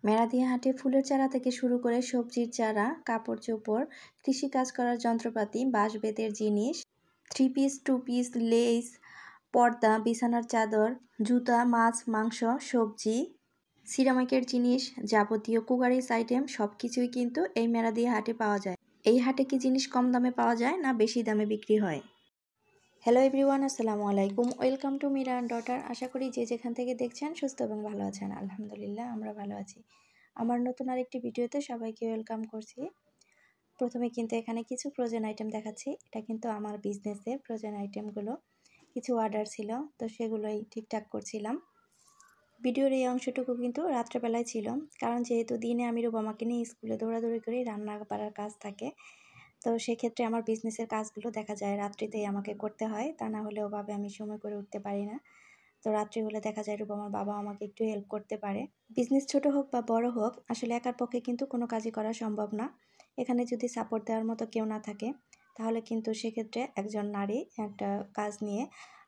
মেরাদিয়া হাটে ফুলের চারা থেকে শুরু করে সবজির চারা, কাপড় চোপড়, কৃষিকাজ করার যন্ত্রপাতি, বাঁশ বেতের জিনিস, 3 পিস, 2 পিস, লেস, পর্দা, বিছানার চাদর, জুতা, মাছ, মাংস, সবজি, সিরামিকের জিনিস, যাবতীয় কুকারিজ আইটেম সবকিছুই কিন্তু এই মেরাদিয়া হাটে পাওয়া যায়। এই হাটে কি জিনিস কম দামে পাওয়া যায় না বেশি দামে বিক্রি হয়? হ্যালো এভরিওয়ান, আসসালামু আলাইকুম। Welcome to Mira and daughter. আশা করি যে যেখান থেকে দেখছেন সুস্থ এবং ভালো আছেন। আলহামদুলিল্লাহ আমরা ভালো আছি। আমার নতুন আরেকটি ভিডিওতে সবাইকে ওয়েলকাম করছি। প্রথমে কিন্তু এখানে কিছু ফ্রোজেন আইটেম দেখাচ্ছি। এটা কিন্তু আমার বিজনেসের ফ্রোজেন আইটেমগুলো, কিছু অর্ডার ছিল, তো সেগুলোই ঠিকঠাক করছিলাম। ভিডিওর এই অংশটুকু কিন্তু রাত্রেবেলায় ছিল, কারণ যেহেতু দিনে আমি রুবামাকে নিয়ে স্কুলে দৌড়াদৌড়ি করি, রান্না বাড়ার কাজ থাকে, তো সেক্ষেত্রে আমার বিজনেসের কাজগুলো দেখা যায় রাত্রিতেই আমাকে করতে হয়, তা না হলে ওভাবে আমি সময় করে উঠতে পারি না। তো রাত্রি হলে দেখা যায় রুবামার বাবা আমাকে একটু হেল্প করতে পারে। বিজনেস ছোট হোক বা বড় হোক, আসলে একার পক্ষে কিন্তু কোনো কাজই করা সম্ভব না। এখানে যদি সাপোর্ট দেওয়ার মতো কেউ না থাকে, তাহলে কিন্তু সেক্ষেত্রে একজন নারী একটা কাজ নিয়ে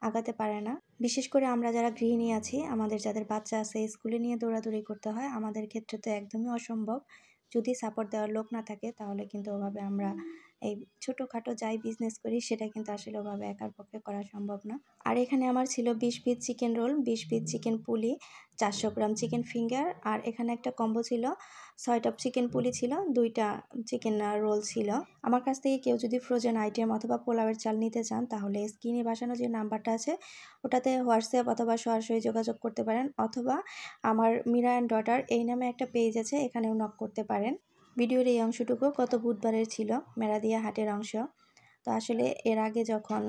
আগাতে পারে না। বিশেষ করে আমরা যারা গৃহিণী আছি, আমাদের যাদের বাচ্চা আছে, স্কুলে নিয়ে দৌড়াদৌড়ি করতে হয়, আমাদের ক্ষেত্রে তো একদমই অসম্ভব। যদি সাপোর্ট দেওয়ার লোক না থাকে, তাহলে কিন্তু ওভাবে আমরা এই ছোটোখাটো যাই বিজনেস করি, সেটা কিন্তু আসলে ওভাবে একার পক্ষে করা সম্ভব না। আর এখানে আমার ছিল 20 piece chicken roll, 20 piece chicken পুলি, 400 গ্রাম চিকেন ফিঙ্গার, আর এখানে একটা কম্বো ছিল, 6টা চিকেন পুলি ছিল, 2টা চিকেন রোল ছিল। আমার কাছ থেকে কেউ যদি ফ্রোজেন আইটেম অথবা পোলাওয়ের চাল নিতে চান, তাহলে স্ক্রিনে বসানো যে নাম্বারটা আছে ওটাতে হোয়াটসঅ্যাপ অথবা সরাসরি যোগাযোগ করতে পারেন, অথবা আমার মিরা অ্যান্ড ডটার এই নামে একটা পেজ আছে, এখানেও নক করতে পারেন। ভিডিওর এই অংশটুকু গত বুধবারের ছিল, মেরাদিয়া হাটের অংশ। তো আসলে এর আগে যখন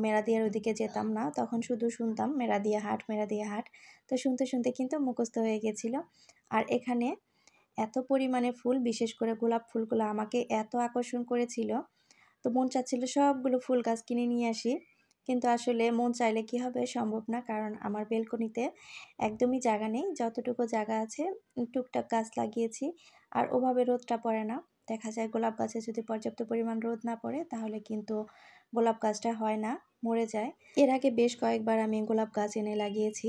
মেরাদিয়ার ওদিকে যেতাম না, তখন শুধু শুনতাম মেরাদিয়া হাট, মেরাদিয়া হাট। তো শুনতে শুনতে কিন্তু মুখস্থ হয়ে গেছিল। আর এখানে এত পরিমাণে ফুল, বিশেষ করে গোলাপ ফুলগুলো আমাকে এত আকর্ষণ করেছিল, তো মন চাচ্ছিল সবগুলো ফুল গাছ কিনে নিয়ে আসি। কিন্তু আসলে মন চাইলে কি হবে, সম্ভব না, কারণ আমার বেলকনিতে একদমই জায়গা নেই। যতটুকু জায়গা আছে টুকটাক গাছ লাগিয়েছি, আর ওভাবে রোদটা পড়ে না। দেখা যায় গোলাপ গাছে যদি পর্যাপ্ত পরিমাণ রোদ না পড়ে, তাহলে কিন্তু গোলাপ গাছটা হয় না, মরে যায়। এর আগে বেশ কয়েকবার আমি গোলাপ গাছ এনে লাগিয়েছি,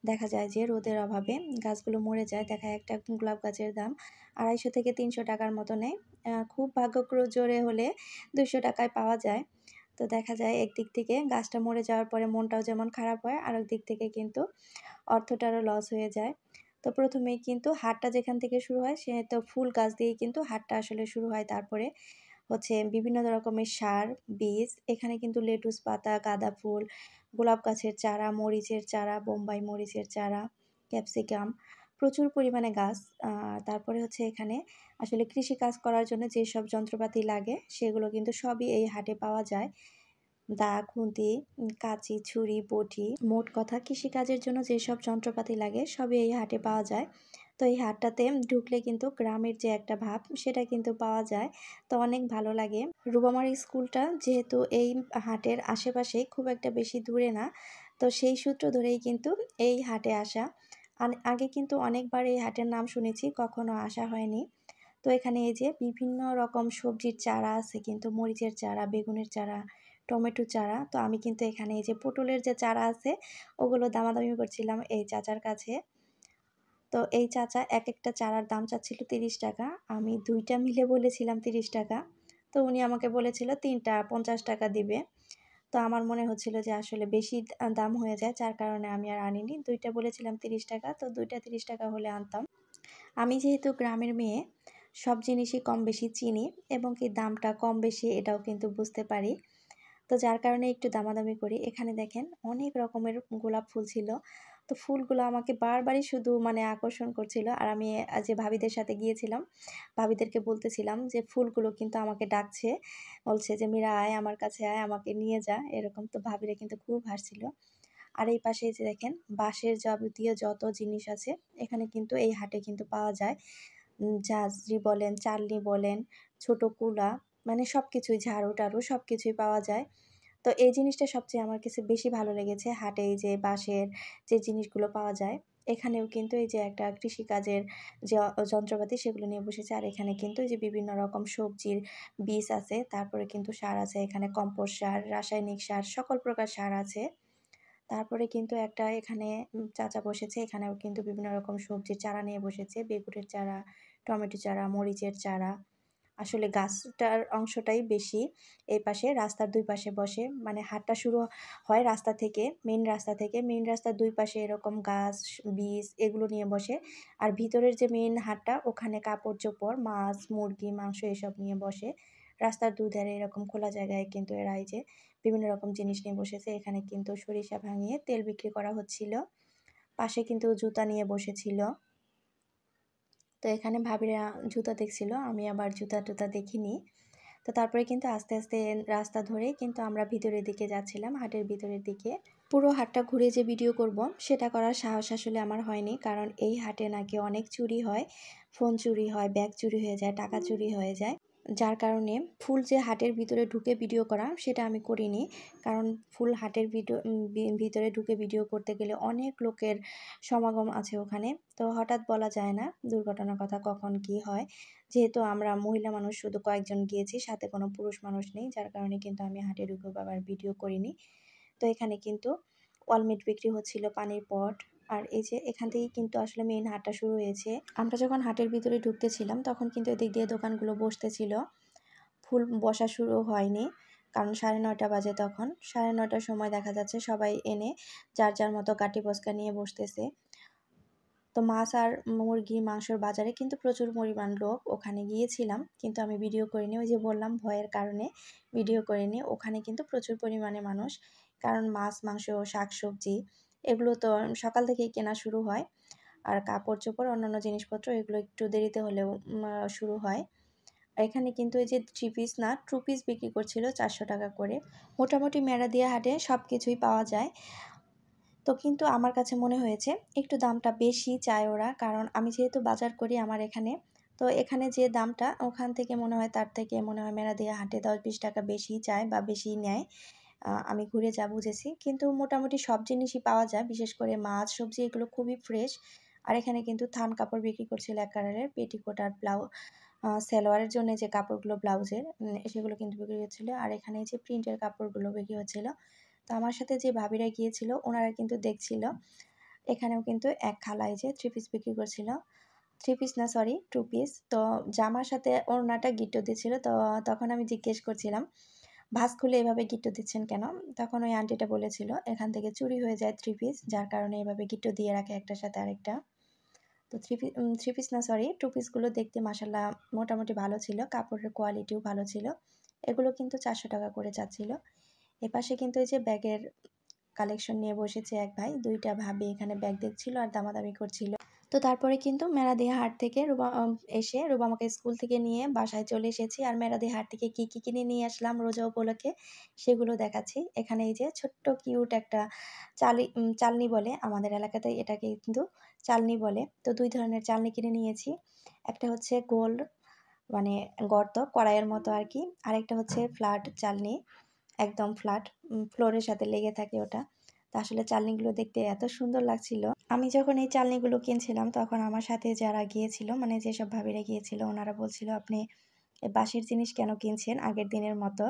দেখা যায় যে রোদের অভাবে গাছগুলো মরে যায়। দেখা যায় একটা গোলাপ গাছের দাম 250 থেকে 300 টাকার মতো নেয়। খুব জোরে হলে 200 টাকায় পাওয়া যায়। তো দেখা যায় একদিক থেকে গাছটা মরে যাওয়ার পরে মনটাও যেমন খারাপ হয়, আরেক দিক থেকে কিন্তু অর্থটারও লস হয়ে যায়। তো প্রথমেই কিন্তু হাটটা যেখান থেকে শুরু হয়, সে তো ফুল গাছ দিয়েই কিন্তু হাটটা আসলে শুরু হয়। তারপরে হচ্ছে বিভিন্ন রকমের সার, বীজ, এখানে কিন্তু লেটুস পাতা, গাঁদা ফুল, গোলাপ গাছের চারা, মরিচের চারা, বোম্বাই মরিচের চারা, ক্যাপসিকাম, প্রচুর পরিমাণে গাছ। তারপরে হচ্ছে এখানে আসলে কৃষিকাজ করার জন্য যেসব যন্ত্রপাতি লাগে, সেগুলো কিন্তু সবই এই হাটে পাওয়া যায়। দা, খুন্তি, কাঁচি, ছুরি, বটি, মোট কথা কৃষিকাজের জন্য যেসব যন্ত্রপাতি লাগে সবই এই হাটে পাওয়া যায়। তো এই হাটটাতে ঢুকলে কিন্তু গ্রামের যে একটা ভাব, সেটা কিন্তু পাওয়া যায়। তো অনেক ভালো লাগে। রুবামার স্কুলটা যেহেতু এই হাটের আশেপাশেই, খুব একটা বেশি দূরে না, তো সেই সূত্র ধরেই কিন্তু এই হাটে আসা। আগে কিন্তু অনেকবার এই হাটের নাম শুনেছি, কখনো আসা হয়নি। তো এখানে এই যে বিভিন্ন রকম সবজির চারা আছে, কিন্তু মরিচের চারা, বেগুনের চারা, টমেটো চারা। তো আমি কিন্তু এখানে এই যে পটলের যে চারা আছে, ওগুলো দামাদামি করছিলাম এই চাচার কাছে। তো এই চাচা এক একটা চারার দাম চাচ্ছিল 30 টাকা। আমি 2টা মিলে বলেছিলাম 30 টাকা। তো উনি আমাকে বলেছিল 3টা 50 টাকা দিবে। তো আমার মনে হচ্ছিল যে আসলে বেশি দাম হয়ে যায়, যার কারণে আমি আর আনিনি। 2টা বলেছিলাম 30 টাকা, তো 2টা 30 টাকা হলে আনতাম। আমি যেহেতু গ্রামের মেয়ে, সব জিনিসই কম বেশি চিনি, এবং কি দামটা কম বেশি এটাও কিন্তু বুঝতে পারি। তো যার কারণে একটু দামাদামি করি। এখানে দেখেন অনেক রকমের গোলাপ ফুল ছিল। তো ফুলগুলো আমাকে বারবারই শুধু মানে আকর্ষণ করছিল। আর আমি যে ভাবিদের সাথে গিয়েছিলাম, ভাবিদেরকে বলতেছিলাম যে ফুলগুলো কিন্তু আমাকে ডাকছে। বলছে যে, "মীরা আয় আমার কাছে আয়, আমাকে নিয়ে যা।" এরকম। তো ভাবিরা কিন্তু খুব হাসছিল। আর এই পাশে যে দেখেন বাঁশের যাবতীয় যত জিনিস আছে, এখানে কিন্তু এই হাটে কিন্তু পাওয়া যায়। ঝাঁঝরি বলেন, চালনি বলেন, ছোট কুলা, মানে সবকিছুই, ঝাড়ু-টাড়ু সবকিছুই পাওয়া যায়। তো এই জিনিসটা সবচেয়ে আমার কাছে বেশি ভালো লেগেছে। হাটে এই যে বাঁশের যে জিনিসগুলো পাওয়া যায়, এখানেও কিন্তু এই যে একটা কৃষিকাজের যে যন্ত্রপাতি, সেগুলো নিয়ে বসেছে। আর এখানে কিন্তু এই যে বিভিন্ন রকম সবজির বীজ আছে, তারপরে কিন্তু সার আছে। এখানে কম্পোস্ট সার, রাসায়নিক সার, সকল প্রকার সার আছে। তারপরে কিন্তু একটা এখানে চাচা বসেছে, এখানেও কিন্তু বিভিন্ন রকম সবজির চারা নিয়ে বসেছে, বেগুনের চারা, টমেটো চারা, মরিচের চারা। আসলে গাছটার অংশটাই বেশি। এই পাশে রাস্তার দুই পাশে বসে, মানে হাটটা শুরু হয় রাস্তা থেকে, মেইন রাস্তা থেকে। মেইন রাস্তার দুই পাশে এরকম গাছ, বীজ এগুলো নিয়ে বসে। আর ভিতরের যে মেইন হাটটা, ওখানে কাপড় চোপড়, মাছ, মুরগি, মাংস এসব নিয়ে বসে। রাস্তার দুধারে এরকম খোলা জায়গায় কিন্তু এরা এই যে বিভিন্ন রকম জিনিস নিয়ে বসেছে। এখানে কিন্তু সরিষা ভাঙিয়ে তেল বিক্রি করা হচ্ছিল। পাশে কিন্তু জুতা নিয়ে বসেছিল। তো এখানে ভাবিরা জুতা দেখছিল, আমি আবার জুতা টুতা দেখিনি। তো তারপরে কিন্তু আস্তে আস্তে রাস্তা ধরে কিন্তু আমরা ভিতরের দিকে যাচ্ছিলাম, হাটের ভিতরের দিকে। পুরো হাটটা ঘুরে যে ভিডিও করব সেটা করার সাহস আসলে আমার হয়নি, কারণ এই হাটে নাকি অনেক চুরি হয়, ফোন চুরি হয়, ব্যাগ চুরি হয়ে যায়, টাকা চুরি হয়ে যায়। যার কারণে ফুল যে হাটের ভিতরে ঢুকে ভিডিও করা সেটা আমি করিনি, কারণ ফুল হাটের ভিতরে ঢুকে ভিডিও করতে গেলে অনেক লোকের সমাগম আছে ওখানে। তো হঠাৎ বলা যায় না দুর্ঘটনার কথা কখন কি হয়। যেহেতু আমরা মহিলা মানুষ শুধু কয়েকজন গিয়েছি, সাথে কোনো পুরুষ মানুষ নেই, যার কারণে কিন্তু আমি হাটে ঢুকে আবার ভিডিও করিনি। তো এখানে কিন্তু ওয়ালমেট বিক্রি হচ্ছিল, পানির পট। আর এই যে এখান থেকেই কিন্তু আসলে মেইন হাটটা শুরু হয়েছে। আমরা যখন হাটের ভিতরে ঢুকতেছিলাম তখন কিন্তু এদিক দিয়ে দোকানগুলো বসতেছিল, ফুল বসা শুরু হয়নি, কারণ 9:30 বাজে। তখন 9:30টার সময় দেখা যাচ্ছে সবাই এনে যার যার মতো গাটি বস্কা নিয়ে বসতেছে। তো মাছ আর মুরগি মাংসর বাজারে কিন্তু প্রচুর পরিমাণ লোক। ওখানে গিয়েছিলাম কিন্তু আমি ভিডিও করিনি, ওই যে বললাম ভয়ের কারণে ভিডিও করিনি। ওখানে কিন্তু প্রচুর পরিমাণে মানুষ, কারণ মাছ, মাংস, শাকসবজি এগুলো তো সকাল থেকেই কেনা শুরু হয়। আর কাপড় চোপড়, অন্যান্য জিনিসপত্র এগুলো একটু দেরিতে হলেও শুরু হয়। আর এখানে কিন্তু এই যে 3 পিস না 2 পিস বিক্রি করছিল 400 টাকা করে। মোটামুটি মেরাদিয়া হাটে সব কিছুই পাওয়া যায়। তো কিন্তু আমার কাছে মনে হয়েছে একটু দামটা বেশি চায় ওরা, কারণ আমি যেহেতু বাজার করি আমার এখানে, তো এখানে যে দামটা ওখান থেকে মনে হয় তার থেকে মনে হয় মেরাদিয়া হাটে 10-20 টাকা বেশি চায় বা বেশি নেয়। আমি ঘুরে যা বুঝেছি, কিন্তু মোটামুটি সব জিনিসই পাওয়া যায়, বিশেষ করে মাছ, সবজি এগুলো খুবই ফ্রেশ। আর এখানে কিন্তু থান কাপড় বিক্রি করছিল এক কালারের, পেটিকোট আর সালোয়ারের জন্য যে কাপড়গুলো ব্লাউজের, সেগুলো কিন্তু বিক্রি হচ্ছিল। আর এখানে যে প্রিন্টের কাপড়গুলো বিক্রি হচ্ছিল। তো আমার সাথে যে ভাবিরা গিয়েছিল ওনারা কিন্তু দেখছিল। এখানেও কিন্তু এক খালা এই যে 3 পিস বিক্রি করছিল, 3 পিস না সরি 2 পিস। তো জামার সাথে ওড়নাটা গিট্টো দিচ্ছিল। তো তখন আমি জিজ্ঞেস করছিলাম, ভাঁজ খুলে এভাবে গিট্টো দিচ্ছেন কেন? তখন ওই আন্টিটা বলেছিল এখান থেকে চুরি হয়ে যায় 3 পিস, যার কারণে এভাবে গিট্টো দিয়ে রাখে একটার সাথে আরেকটা। তো 3 পিস না সরি 2 পিসগুলো দেখতে মাশাআল্লাহ মোটামুটি ভালো ছিল, কাপড়ের কোয়ালিটিও ভালো ছিল। এগুলো কিন্তু 400 টাকা করে চাচ্ছিল। এপাশে কিন্তু এই যে ব্যাগের কালেকশন নিয়ে বসেছে এক ভাই, 2টা ভাবি এখানে ব্যাগ দেখছিল আর দামাদামি করছিল। তো তারপরে কিন্তু মেরাদিয়া হাট থেকে এসে রুবামাকে স্কুল থেকে নিয়ে বাসায় চলে এসেছি। আর মেরাদিয়া হাট থেকে কি কি কিনে নিয়ে আসলাম রোজা উপলক্ষে সেগুলো দেখাচ্ছি। এখানে এই যে ছোট্ট কিউট একটা চালনি বলে আমাদের এলাকাতে, এটাকে কিন্তু চালনি বলে। তো 2 ধরনের চালনি কিনে নিয়েছি। একটা হচ্ছে গোল, মানে গর্ত কড়াইয়ের মতো আর কি। আরেকটা হচ্ছে ফ্ল্যাট চালনি, একদম ফ্ল্যাট, ফ্লোরের সাথে লেগে থাকে ওটা। তো আসলে চালনিগুলো দেখতে এত সুন্দর লাগছিল। আমি যখন এই চালনিগুলো কিনছিলাম তখন আমার সাথে যারা গিয়েছিল, মানে যেসব ভাবিরা গিয়েছিল, ওনারা বলছিল আপনি বাঁশের জিনিস কেন কিনছেন আগের দিনের মতো,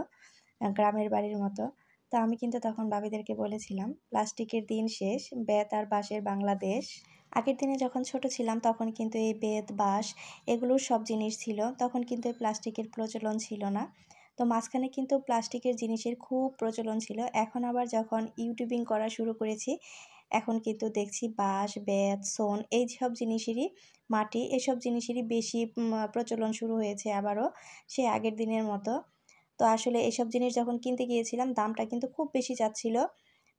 গ্রামের বাড়ির মতো। তো আমি কিন্তু তখন ভাবিদেরকে বলেছিলাম প্লাস্টিকের দিন শেষ, বেত আর বাঁশের বাংলাদেশ। আগের দিনে যখন ছোট ছিলাম তখন কিন্তু এই বেত, বাঁশ এগুলোর সব জিনিস ছিল, তখন কিন্তু এই প্লাস্টিকের প্রচলন ছিল না। তো মাঝখানে কিন্তু প্লাস্টিকের জিনিসের খুব প্রচলন ছিল। এখন আবার যখন ইউটিউবিং করা শুরু করেছি, এখন কিন্তু দেখছি বাঁশ, বেত, শন এই সব জিনিসেরই, মাটি এসব জিনিসেরই বেশি প্রচলন শুরু হয়েছে আবারও, সে আগের দিনের মতো। তো আসলে এসব জিনিস যখন কিনতে গিয়েছিলাম দামটা কিন্তু খুব বেশি যাচ্ছিল।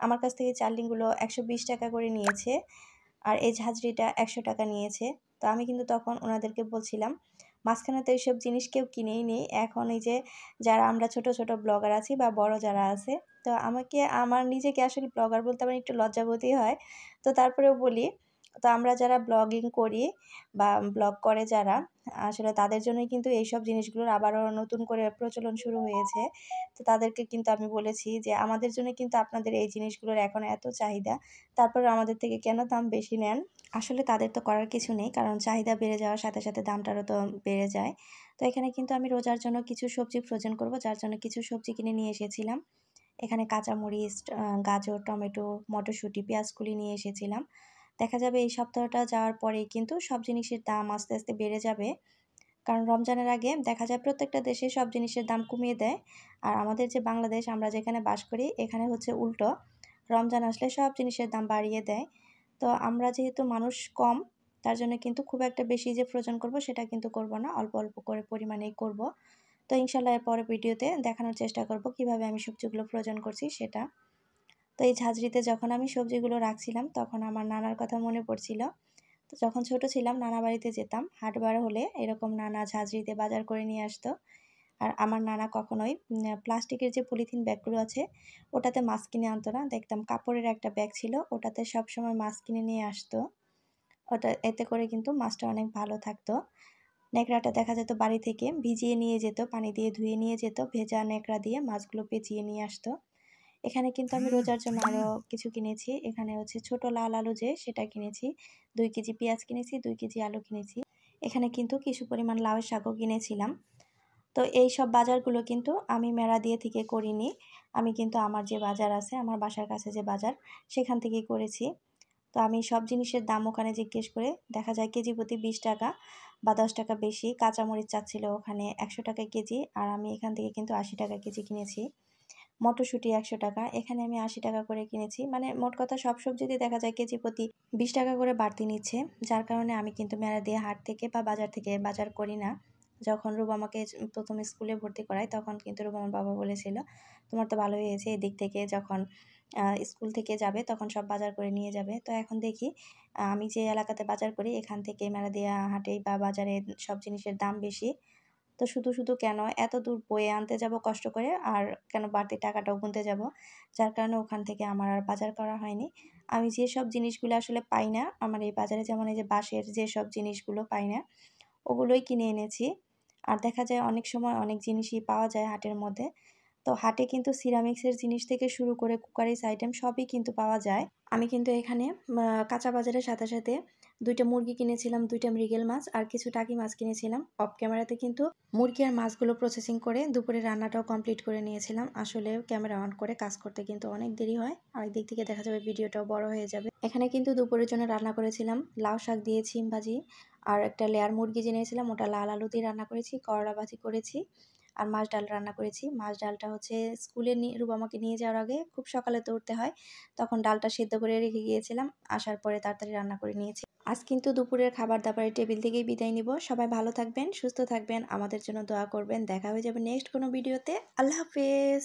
আমার কাছ থেকে চালনিগুলো 120 টাকা করে নিয়েছে, আর এই ঝাঁঝরিটা 100 টাকা নিয়েছে। তো আমি কিন্তু তখন ওনাদেরকে বলছিলাম মাঝখানে তো এইসব জিনিস কেউ কিনেই নেই। এখন এই যে যারা আমরা ছোট ছোট ব্লগার আছি বা বড় যারা আছে, তো আমার নিজেকে আসলে ব্লগার বলতে আমার একটু লজ্জাবোধই হয়। তো তারপরেও বলি, তো আমরা যারা ব্লগিং করি বা ব্লগ করে যারা, আসলে তাদের জন্যই কিন্তু এইসব জিনিসগুলোর আবারও নতুন করে প্রচলন শুরু হয়েছে। তো তাদেরকে কিন্তু আমি বলেছি যে আমাদের জন্য কিন্তু আপনাদের এই জিনিসগুলোর এখন এত চাহিদা, তারপরে আমাদের থেকে কেন দাম বেশি নেন? আসলে তাদের তো করার কিছু নেই, কারণ চাহিদা বেড়ে যাওয়ার সাথে সাথে দামটারও তো বেড়ে যায়। তো এখানে কিন্তু আমি রোজার জন্য কিছু সবজি ফ্রোজেন করব, যার জন্য কিছু সবজি কিনে নিয়ে এসেছিলাম। এখানে কাঁচামরিচ, গাজর, টমেটো, মটরশুঁটি, পেঁয়াজকলি নিয়ে এসেছিলাম। দেখা যাবে এই সপ্তাহটা যাওয়ার পরেই কিন্তু সব জিনিসের দাম আস্তে আস্তে বেড়ে যাবে। কারণ রমজানের আগে দেখা যায় প্রত্যেকটা দেশে সব জিনিসের দাম কমিয়ে দেয়। আর আমাদের যে বাংলাদেশ, আমরা যেখানে বাস করি, এখানে হচ্ছে উল্টো। রমজান আসলে সব জিনিসের দাম বাড়িয়ে দেয়। তো আমরা যেহেতু মানুষ কম, তার জন্য কিন্তু খুব একটা বেশি যে ফ্রোজেন করব সেটা কিন্তু করব না, অল্প অল্প করে পরিমাণেই করব। তো ইনশাল্লাহ এর পরের ভিডিওতে দেখানোর চেষ্টা করব কিভাবে আমি সবজিগুলো ফ্রোজেন করছি সেটা। তো এই ঝাঁঝরিতে যখন আমি সবজিগুলো রাখছিলাম তখন আমার নানার কথা মনে পড়ছিল। তো যখন ছোট ছিলাম নানা বাড়িতে যেতাম, হাটবার হলে এরকম নানা ঝাঁঝরিতে বাজার করে নিয়ে আসতো। আর আমার নানা কখনোই প্লাস্টিকের যে পলিথিন ব্যাগগুলো আছে ওটাতে মাছ কিনে আনতো না। দেখতাম কাপড়ের একটা ব্যাগ ছিল, ওটাতে সবসময় মাছ কিনে নিয়ে আসতো। ওটা এতে করে কিন্তু মাছটা অনেক ভালো থাকতো। ন্যাকড়াটা দেখা যেত বাড়ি থেকে ভিজিয়ে নিয়ে যেত, পানি দিয়ে ধুয়ে নিয়ে যেত, ভেজা ন্যাকড়া দিয়ে মাছগুলো পেঁচিয়ে নিয়ে আসতো। এখানে কিন্তু আমি রোজার জন্য আরও কিছু কিনেছি। এখানে হচ্ছে ছোট লাল আলু যে সেটা কিনেছি, 2 কেজি পেঁয়াজ কিনেছি, 2 কেজি আলু কিনেছি। এখানে কিন্তু কিছু পরিমাণ লাউয়ের শাকও কিনেছিলাম। তো এই সব বাজারগুলো কিন্তু আমি মেলা দিয়ে থেকে করিনি। আমি কিন্তু আমার যে বাজার আছে, আমার বাসার কাছে যে বাজার, সেখান থেকেই করেছি। তো আমি সব জিনিসের দাম ওখানে জিজ্ঞেস করে দেখা যায় কেজি প্রতি 20 টাকা বা 10 টাকা বেশি। কাঁচামরিচ চাচ্ছিল ওখানে 100 টাকা কেজি, আর আমি এখান থেকে কিন্তু 80 টাকা কেজি কিনেছি। মটরশুঁটি 100 টাকা, এখানে আমি 80 টাকা করে কিনেছি। মানে মোট কথা সব সবজিতে দেখা যায় কেজি প্রতি 20 টাকা করে বাড়তি নিচ্ছে। যার কারণে আমি কিন্তু মেলা দিয়ে হাট থেকে বা বাজার থেকে বাজার করি না। যখন রুবামাকে প্রথম স্কুলে ভর্তি করায় তখন কিন্তু রুবামার বাবা বলেছিল, তোমার তো ভালোই হয়েছে, এদিক থেকে যখন স্কুল থেকে যাবে তখন সব বাজার করে নিয়ে যাবে। তো এখন দেখি আমি যে এলাকাতে বাজার করি এখান থেকে মেলা দিয়া হাটেই বা বাজারে সব জিনিসের দাম বেশি। তো শুধু শুধু কেন এত দূর বয়ে আনতে যাব কষ্ট করে, আর কেন বাড়তি টাকাটাও গুনতে যাব। যার কারণে ওখান থেকে আমার আর বাজার করা হয়নি। আমি যেসব জিনিসগুলো আসলে পাই না আমার এই বাজারে, যেমন এই যে বাঁশের যেসব জিনিসগুলো পাই না ওগুলোই কিনে এনেছি। আর দেখা যায় অনেক সময় অনেক জিনিসই পাওয়া যায় হাটের মধ্যে। তো হাটে কিন্তু সিরামিক্সের জিনিস থেকে শুরু করে কুকারিজ আইটেম সবই কিন্তু পাওয়া যায়। আমি কিন্তু এখানে কাঁচা বাজারের সাথে সাথে 2টা মুরগি কিনেছিলাম, 2টা মৃগেল মাছ আর কিছু টাকি মাছ কিনেছিলাম। অফ ক্যামেরাতে কিন্তু মুরগি আর মাছগুলো প্রসেসিং করে দুপুরে রান্নাটাও কমপ্লিট করে নিয়েছিলাম। আসলে ক্যামেরা অন করে কাজ করতে কিন্তু অনেক দেরি হয়, আর দিক থেকে দেখা যাবে ভিডিওটাও বড় হয়ে যাবে। এখানে কিন্তু দুপুরের জন্য রান্না করেছিলাম লাউ শাক দিয়ে ছিম ভাজি, আর একটা লেয়ার মুরগি জেনেছিলাম, ওটা লাল আলু দিয়ে রান্না করেছি, করলা ভাজি করেছি, আর মাছ ডাল রান্না করেছি। মাছ ডালটা হচ্ছে স্কুলে রুবামাকে নিয়ে যাওয়ার আগে খুব সকালে তো উঠতে হয়, তখন ডালটা সিদ্ধ করে রেখে গিয়েছিলাম, আসার পরে তাড়াতাড়ি রান্না করে নিয়েছি। আজ কিন্তু দুপুরের খাবার দাবারের টেবিল থেকেই বিদায় নিব। সবাই ভালো থাকবেন, সুস্থ থাকবেন, আমাদের জন্য দোয়া করবেন। দেখা হয়ে যাবে নেক্সট কোনো ভিডিওতে। আল্লাহ হাফেজ।